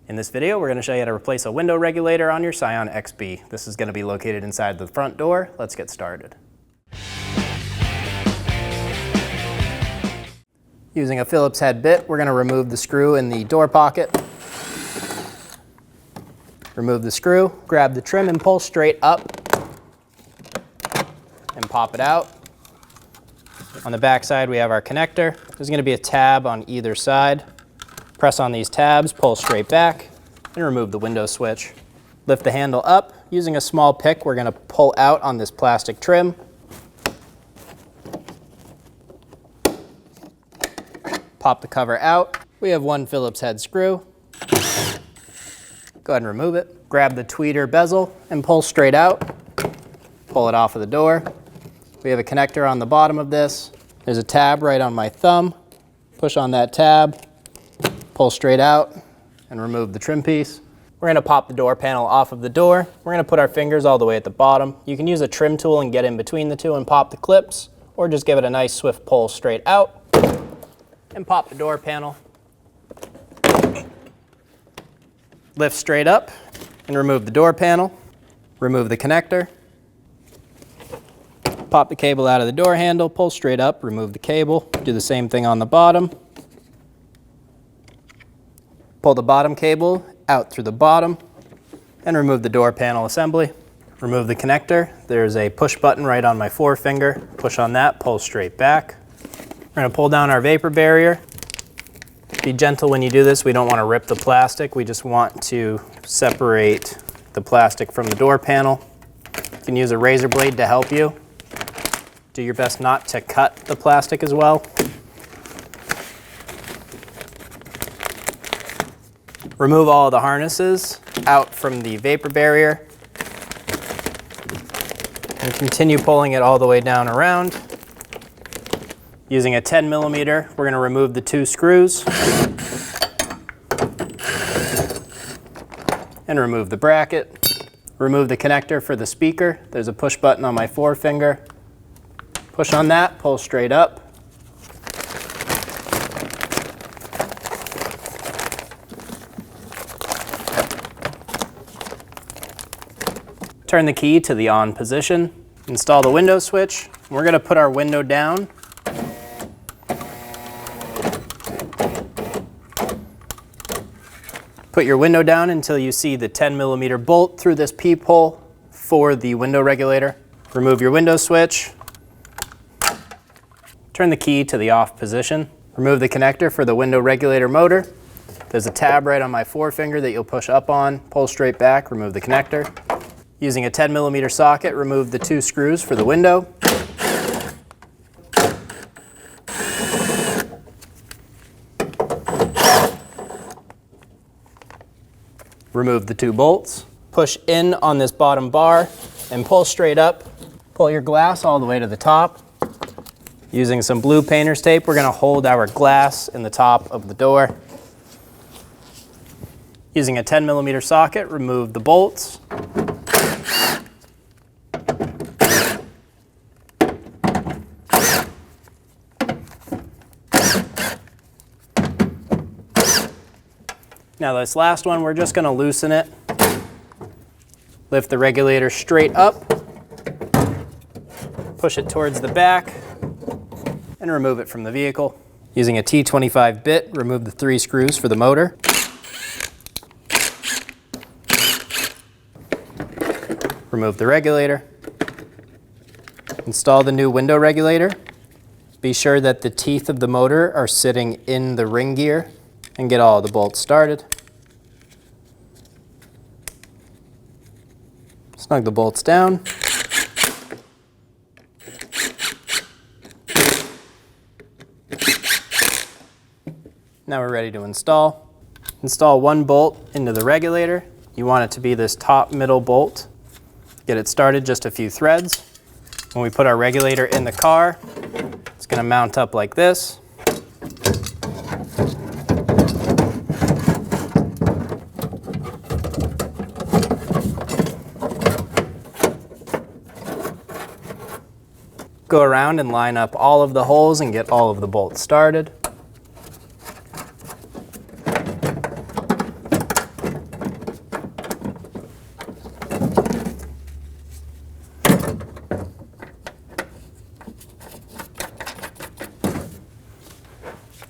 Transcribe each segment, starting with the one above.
In this video, we're going to show you how to replace a window regulator on your Scion XB. This is going to be located inside the front door. Let's get started. Using a Phillips head bit, we're going to remove the screw in the door pocket. Remove the screw, grab the trim and pull straight up and pop it out. On the back side, we have our connector. There's going to be a tab on either side. Press on these tabs, pull straight back, and remove the window switch. Lift the handle up. Using a small pick, we're going to pull out on this plastic trim. Pop the cover out. We have one Phillips head screw. Go ahead and remove it. Grab the tweeter bezel and pull straight out. Pull it off of the door. We have a connector on the bottom of this. There's a tab right on my thumb. Push on that tab, pull straight out, and remove the trim piece. We're going to pop the door panel off of the door. We're going to put our fingers all the way at the bottom. You can use a trim tool and get in between the two and pop the clips, or just give it a nice swift pull straight out and pop the door panel. Lift straight up and remove the door panel. Remove the connector. Pop the cable out of the door handle, pull straight up, remove the cable. Do the same thing on the bottom. Pull the bottom cable out through the bottom and remove the door panel assembly. Remove the connector. There's a push button right on my forefinger. Push on that, pull straight back. We're going to pull down our vapor barrier. Be gentle when you do this. We don't want to rip the plastic. We just want to separate the plastic from the door panel. You can use a razor blade to help you. Do your best not to cut the plastic as well. Remove all the harnesses out from the vapor barrier and continue pulling it all the way down around. Using a 10mm, we're going to remove the two screws and remove the bracket. Remove the connector for the speaker. There's a push button on my forefinger. Push on that, pull straight up. Turn the key to the on position. Install the window switch. We're going to put our window down. Put your window down until you see the 10mm bolt through this peephole for the window regulator. Remove your window switch. Turn the key to the off position. Remove the connector for the window regulator motor. There's a tab right on my forefinger that you'll push up on. Pull straight back, remove the connector. Using a 10mm socket, remove the two screws for the window. Remove the two bolts. Push in on this bottom bar and pull straight up. Pull your glass all the way to the top. Using some blue painter's tape, we're going to hold our glass in the top of the door. Using a 10mm socket, remove the bolts. Now this last one, we're just going to loosen it. Lift the regulator straight up. Push it towards the back and remove it from the vehicle. Using a T25 bit, remove the 3 screws for the motor. Remove the regulator. Install the new window regulator. Be sure that the teeth of the motor are sitting in the ring gear and get all the bolts started. Snug the bolts down. Now we're ready to install. Install one bolt into the regulator. You want it to be this top middle bolt. Get it started, just a few threads. When we put our regulator in the car, it's going to mount up like this. Go around and line up all of the holes and get all of the bolts started.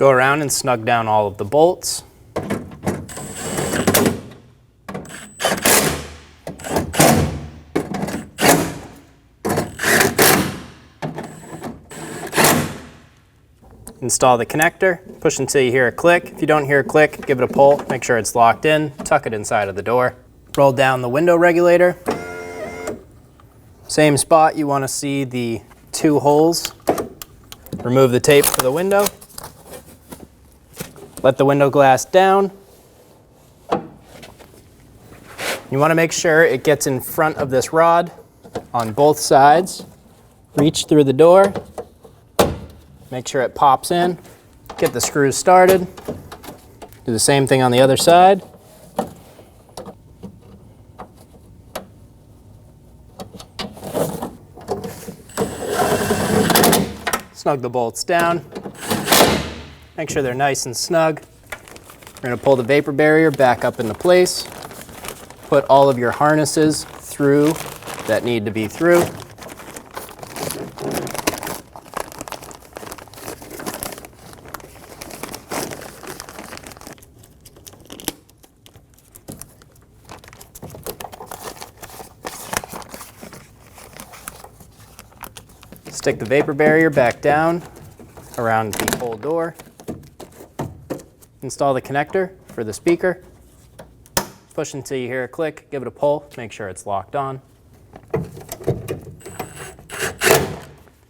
Go around and snug down all of the bolts. Install the connector, push until you hear a click. If you don't hear a click, give it a pull, make sure it's locked in, tuck it inside of the door. Roll down the window regulator. Same spot, you want to see the 2 holes. Remove the tape for the window. Let the window glass down. You want to make sure it gets in front of this rod on both sides. Reach through the door. Make sure it pops in. Get the screws started. Do the same thing on the other side. Snug the bolts down. Make sure they're nice and snug. We're going to pull the vapor barrier back up into place. Put all of your harnesses through that need to be through. Stick the vapor barrier back down around the whole door. Install the connector for the speaker. Push until you hear a click, give it a pull, make sure it's locked on.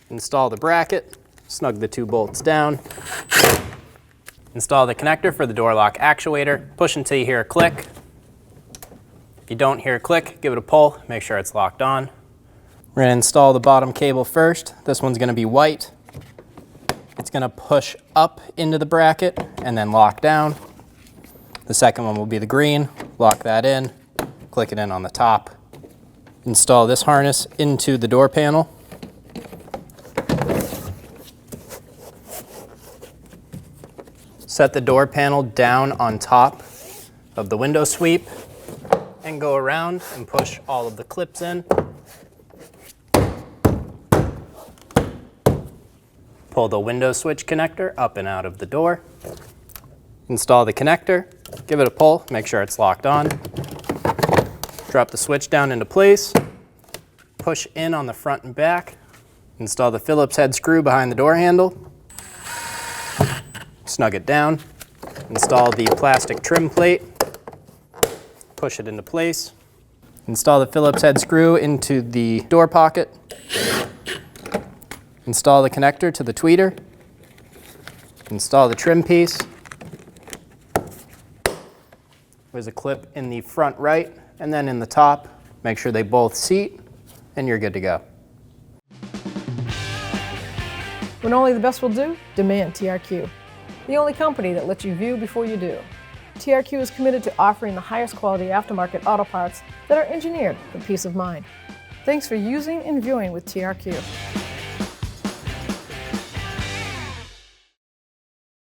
Install the bracket, snug the 2 bolts down. Install the connector for the door lock actuator. Push until you hear a click. If you don't hear a click, give it a pull, make sure it's locked on. We're going to install the bottom cable first. This one's going to be white. It's going to push up into the bracket and then lock down. The second one will be the green. Lock that in, click it in on the top. Install this harness into the door panel. Set the door panel down on top of the window sweep and go around and push all of the clips in. Pull the window switch connector up and out of the door. Install the connector, give it a pull, make sure it's locked on. Drop the switch down into place. Push in on the front and back. Install the Phillips head screw behind the door handle. Snug it down. Install the plastic trim plate. Push it into place. Install the Phillips head screw into the door pocket. Install the connector to the tweeter. Install the trim piece. There's a clip in the front right and then in the top. Make sure they both seat and you're good to go. When only the best will do, demand TRQ. The only company that lets you view before you do. TRQ is committed to offering the highest quality aftermarket auto parts that are engineered for peace of mind. Thanks for using and viewing with TRQ.